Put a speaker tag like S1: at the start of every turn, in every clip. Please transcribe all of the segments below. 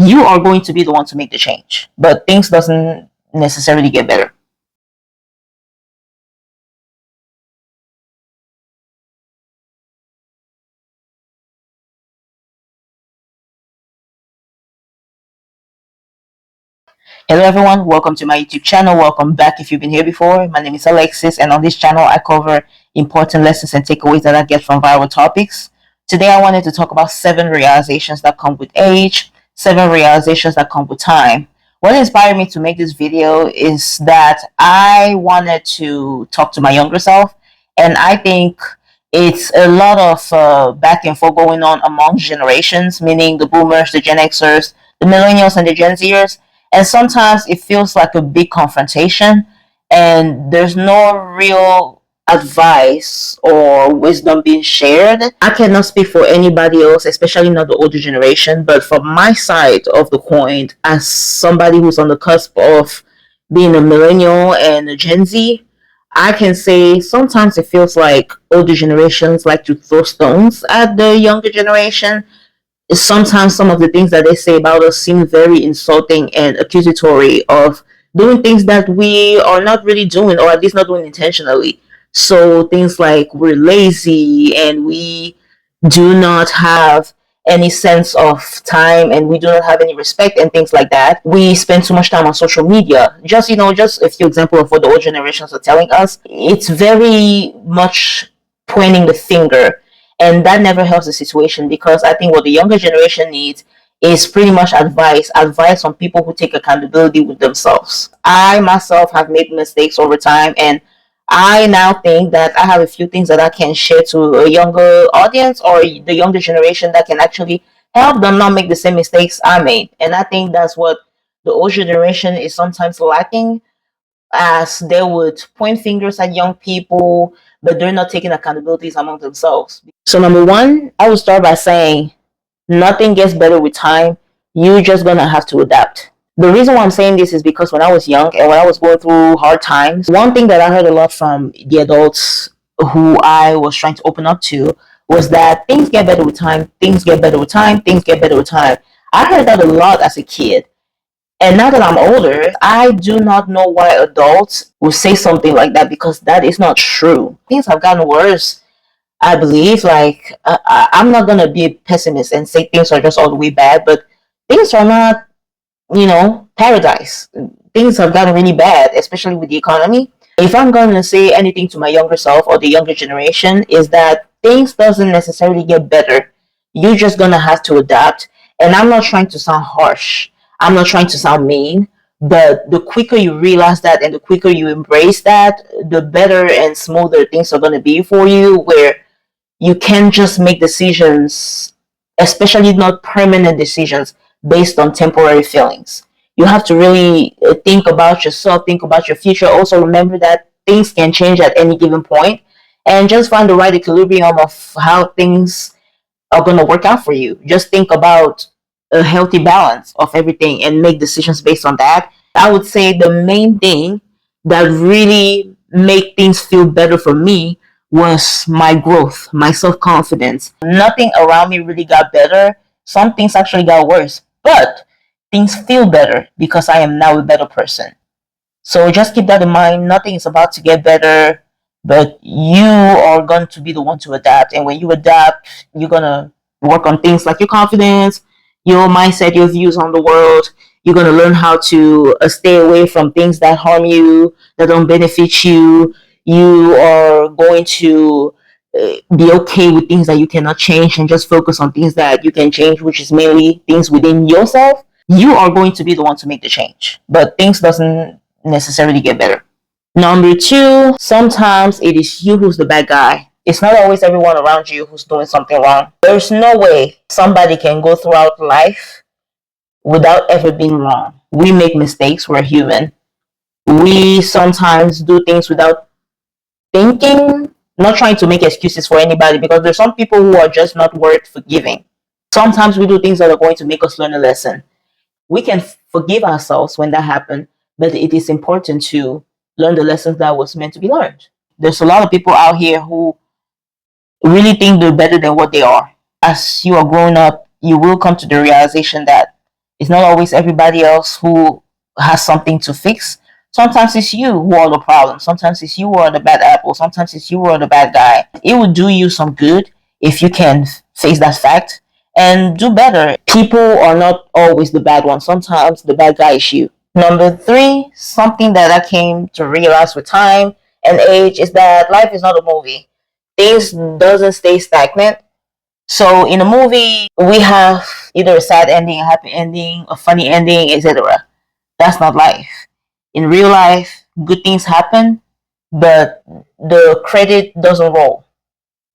S1: you are going to be the one to make the change, but things doesn't necessarily get better. Hello everyone, welcome to my YouTube channel. Welcome back if you've been here before. My name is Alexis, and on this channel I cover important lessons and takeaways that I get from viral topics. Today I wanted to talk about 7 realizations that come with age, 7 realizations that come with time. What inspired me to make this video is that I wanted to talk to my younger self, and I think it's a lot of back and forth going on among generations, meaning the boomers, the Gen Xers, the millennials, and the Gen Zers. And sometimes it feels like a big confrontation, and there's no real advice or wisdom being shared. I cannot speak for anybody else, especially not the older generation, but from my side of the coin, as somebody who's on the cusp of being a millennial and a Gen Z, I can say sometimes it feels like older generations like to throw stones at the younger generation. Sometimes some of the things that they say about us seem very insulting and accusatory of doing things that we are not really doing, or at least not doing intentionally. So things like we're lazy and we do not have any sense of time and we do not have any respect and things like that. We spend too much time on social media. Just a few examples of what the old generations are telling us. It's very much pointing the finger, and that never helps the situation, because I think what the younger generation needs is pretty much advice on people who take accountability with themselves. I myself have made mistakes over time, and I now think that I have a few things that I can share to a younger audience or the younger generation that can actually help them not make the same mistakes I made. And I think that's what the old generation is sometimes lacking, as they would point fingers at young people, but they're not taking accountabilities among themselves. So, number one, I would start by saying nothing gets better with time. You're just gonna have to adapt. The reason why I'm saying this is because when I was young and when I was going through hard times, one thing that I heard a lot from the adults who I was trying to open up to was that things get better with time, things get better with time, things get better with time. I heard that a lot as a kid. And now that I'm older, I do not know why adults will say something like that, because that is not true. Things have gotten worse, I believe. Like, I'm not going to be a pessimist and say things are just all the way bad, but things are not, paradise. Things have gotten really bad, especially with the economy. If I'm going to say anything to my younger self or the younger generation, is that things doesn't necessarily get better. You're just going to have to adapt. And I'm not trying to sound harsh. I'm not trying to sound mean, but the quicker you realize that and the quicker you embrace that, the better and smoother things are going to be for you, where you can just make decisions, especially not permanent decisions, based on temporary feelings. You have to really think about yourself, think about your future. Also, remember that things can change at any given point, and just find the right equilibrium of how things are going to work out for you. Just think about a healthy balance of everything and make decisions based on that. I would say the main thing that really made things feel better for me was my growth, my self-confidence. Nothing around me really got better. Some things actually got worse, but things feel better because I am now a better person. So just keep that in mind. Nothing is about to get better, but you are going to be the one to adapt. And when you adapt, you're going to work on things like your confidence, your mindset, your views on the world. You're going to learn how to stay away from things that harm you, that don't benefit you. You are going to be okay with things that you cannot change and just focus on things that you can change, which is mainly things within yourself. You are going to be the one to make the change, but things doesn't necessarily get better. Number two, sometimes it is you who's the bad guy. It's not always everyone around you who's doing something wrong. There's no way somebody can go throughout life without ever being wrong. We make mistakes, we're human. We sometimes do things without thinking, not trying to make excuses for anybody, because there's some people who are just not worth forgiving. Sometimes we do things that are going to make us learn a lesson. We can forgive ourselves when that happened, but it is important to learn the lessons that was meant to be learned. There's a lot of people out here who really think they're better than what they are. As you are growing up, you will come to the realization that It's not always everybody else who has something to fix. Sometimes it's you who are the problem. Sometimes it's you who are the bad apple. Sometimes it's you who are the bad guy. It would do you some good if you can face that fact and do better. People are not always the bad ones. Sometimes the bad guy is you. Number three, something that I came to realize with time and age is that life is not a movie. Things doesn't stay stagnant. So in a movie, we have either a sad ending, a happy ending, a funny ending, etc. That's not life. In real life, good things happen, but the credit doesn't roll.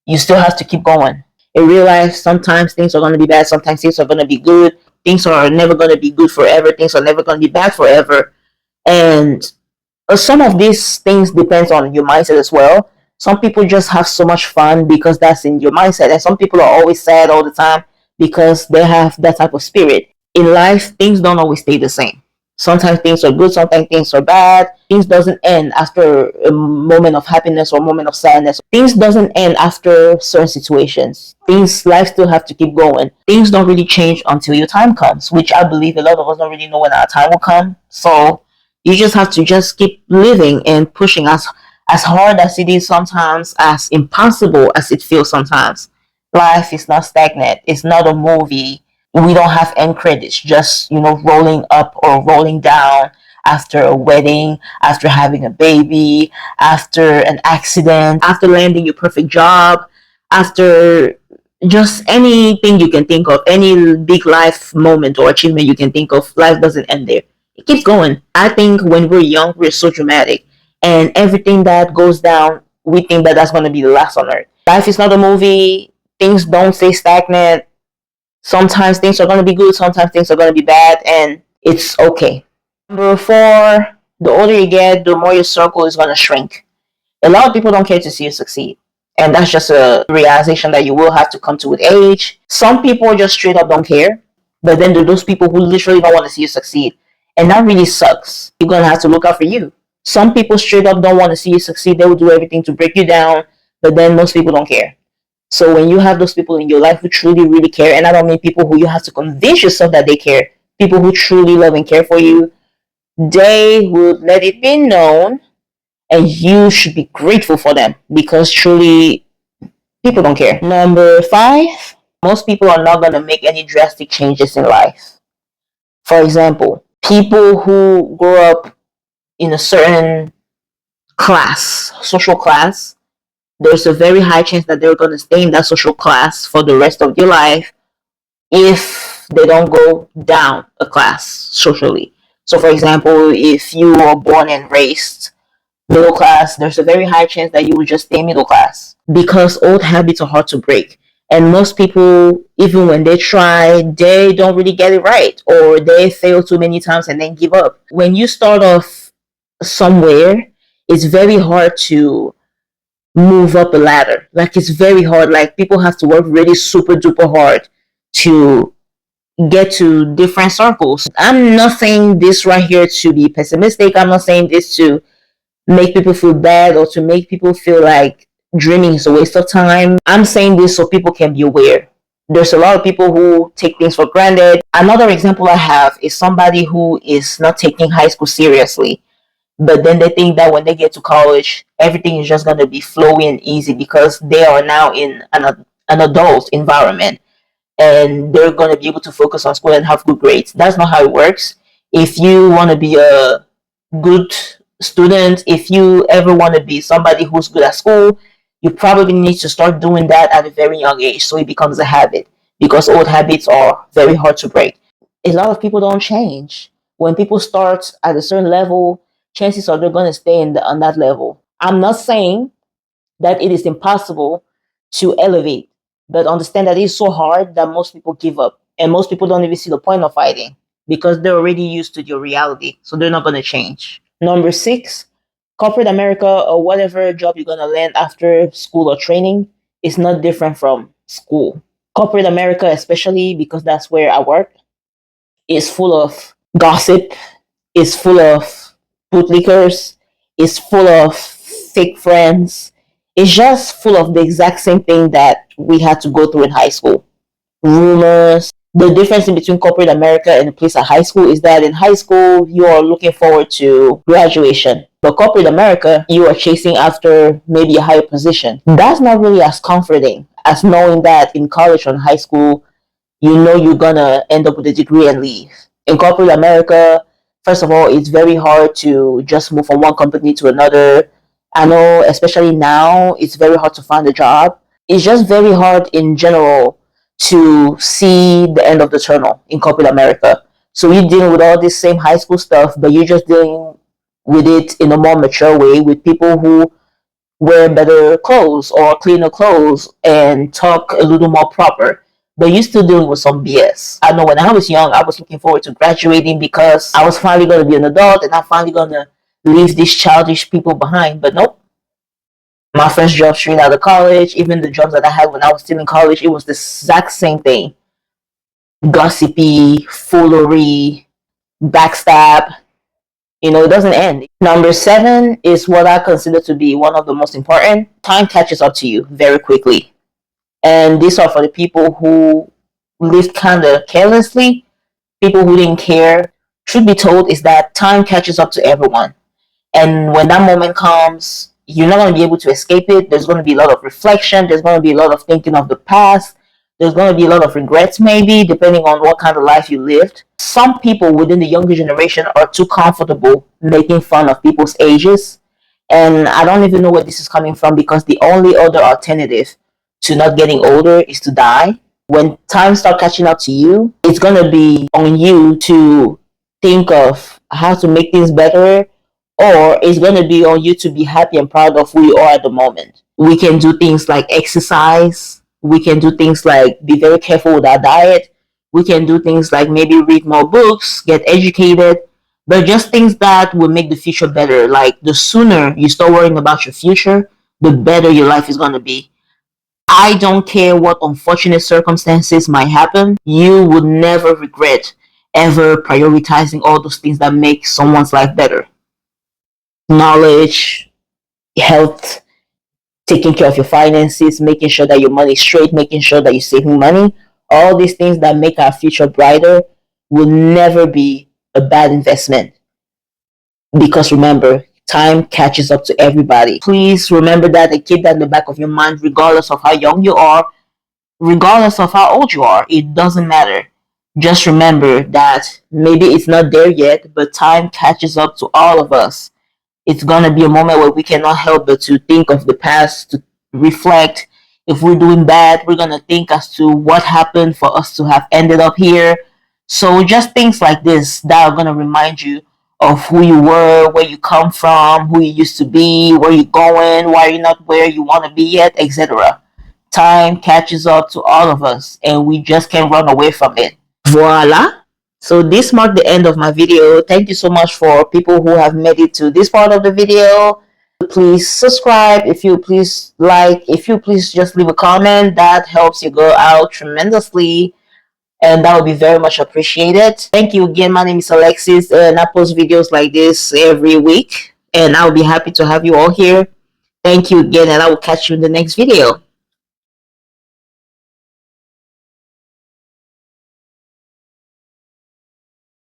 S1: You still have to keep going. In real life, sometimes things are going to be bad, sometimes things are going to be good. Things are never going to be good forever, things are never going to be bad forever. And some of these things depends on your mindset as well. Some people just have so much fun because that's in your mindset, and some people are always sad all the time because they have that type of spirit. In life, things don't always stay the same. Sometimes things are good, sometimes things are bad. Things doesn't end after a moment of happiness or a moment of sadness. Things doesn't end after certain situations. Things, life still have to keep going. Things don't really change until your time comes, which I believe a lot of us don't really know when our time will come. So you just have to just keep living and pushing as hard as it is sometimes, as impossible as it feels sometimes. Life is not stagnant. It's not a movie. We don't have end credits, just rolling up or rolling down after a wedding, after having a baby, after an accident, after landing your perfect job, after just anything you can think of, any big life moment or achievement you can think of. Life doesn't end there. It keeps going. I think when we're young, we're so dramatic, and everything that goes down, we think that that's going to be the last on earth. Life is not a movie. Things don't stay stagnant. Sometimes things are going to be good, sometimes things are going to be bad, and it's okay. Number four, the older you get, the more your circle is going to shrink. A lot of people don't care to see you succeed. And that's just a realization that you will have to come to with age. Some people just straight up don't care. But then there are those people who literally don't want to see you succeed. And that really sucks. You're going to have to look out for you. Some people straight up don't want to see you succeed. They will do everything to break you down. But then most people don't care. So when you have those people in your life who truly, really care, and I don't mean people who you have to convince yourself that they care, people who truly love and care for you, they will let it be known, and you should be grateful for them because truly, people don't care. Number five, most people are not going to make any drastic changes in life. For example, people who grow up in a certain class, social class, there's a very high chance that they're going to stay in that social class for the rest of their life if they don't go down a class socially. So, for example, if you were born and raised middle class, there's a very high chance that you will just stay middle class because old habits are hard to break. And most people, even when they try, they don't really get it right, or they fail too many times and then give up. When you start off somewhere, it's very hard to move up a ladder. Like, it's very hard. Like, people have to work really super duper hard to get to different circles. I'm not saying this right here to be pessimistic. I'm not saying this to make people feel bad or to make people feel like dreaming is a waste of time. I'm saying this so people can be aware. There's a lot of people who take things for granted. Another example I have is somebody who is not taking high school seriously, but then they think that when they get to college, everything is just going to be flowy and easy because they are now in an adult environment and they're going to be able to focus on school and have good grades. That's not how it works. If you want to be a good student, if you ever want to be somebody who's good at school, you probably need to start doing that at a very young age so it becomes a habit, because old habits are very hard to break. A lot of people don't change. When people start at a certain level, chances are they're going to stay on that level. I'm not saying that it is impossible to elevate, but understand that it's so hard that most people give up. And most people don't even see the point of fighting because they're already used to your reality. So they're not going to change. Number six, corporate America or whatever job you're going to land after school or training is not different from school. Corporate America, especially because that's where I work, is full of gossip, is full of bootlickers, is full of fake friends. It's just full of the exact same thing that we had to go through in high school. Rumors, The difference in between corporate America and a place like high school is that in high school, you are looking forward to graduation. But corporate America, you are chasing after maybe a higher position. That's not really as comforting as knowing that in college or in high school, you know you're gonna end up with a degree and leave. In corporate America, first of all, it's very hard to just move from one company to another. I know, especially now, it's very hard to find a job. It's just very hard in general to see the end of the tunnel in corporate America. So you're dealing with all this same high school stuff, but you're just dealing with it in a more mature way with people who wear better clothes or cleaner clothes and talk a little more proper. But you're still dealing with some BS. I know when I was young, I was looking forward to graduating because I was finally going to be an adult and I'm finally going to leave these childish people behind. But nope. My first job straight out of college, even the jobs that I had when I was still in college, it was the exact same thing. Gossipy, foolery, backstab. It doesn't end. Number 7 is what I consider to be one of the most important. Time catches up to you very quickly. And these are for the people who lived kind of carelessly, people who didn't care. Truth be told is that time catches up to everyone. And when that moment comes, you're not going to be able to escape it. There's going to be a lot of reflection. There's going to be a lot of thinking of the past. There's going to be a lot of regrets, maybe, depending on what kind of life you lived. Some people within the younger generation are too comfortable making fun of people's ages. And I don't even know where this is coming from because the only other alternative to not getting older is to die. When time starts catching up to you, it's going to be on you to think of how to make things better, or it's going to be on you to be happy and proud of who you are at the moment. We can do things like exercise. We can do things like be very careful with our diet. We can do things like maybe read more books, get educated, but just things that will make the future better. Like the sooner you start worrying about your future, the better your life is going to be. I don't care what unfortunate circumstances might happen. You would never regret ever prioritizing all those things that make someone's life better. Knowledge, health, taking care of your finances, making sure that your money is straight, making sure that you're saving money. All these things that make our future brighter will never be a bad investment. Because remember, time catches up to everybody. Please remember that and keep that in the back of your mind, regardless of how young you are, regardless of how old you are. It doesn't matter. Just remember that maybe it's not there yet, but time catches up to all of us. It's going to be a moment where we cannot help but to think of the past, to reflect. If we're doing bad, we're going to think as to what happened for us to have ended up here. So just things like this that are going to remind you of who you were, where you come from, who you used to be, where you're going, why you're not where you want to be yet, etc. Time catches up to all of us and we just can't run away from it. Voila. So this marked the end of my video. Thank you so much for people who have made it to this part of the video. Please subscribe. If you please like, if you please just leave a comment. That helps you go out tremendously. And that would be very much appreciated. Thank you again. My name is Alexis and I post videos like this every week. And I will be happy to have you all here. Thank you again and I will catch you in the next video.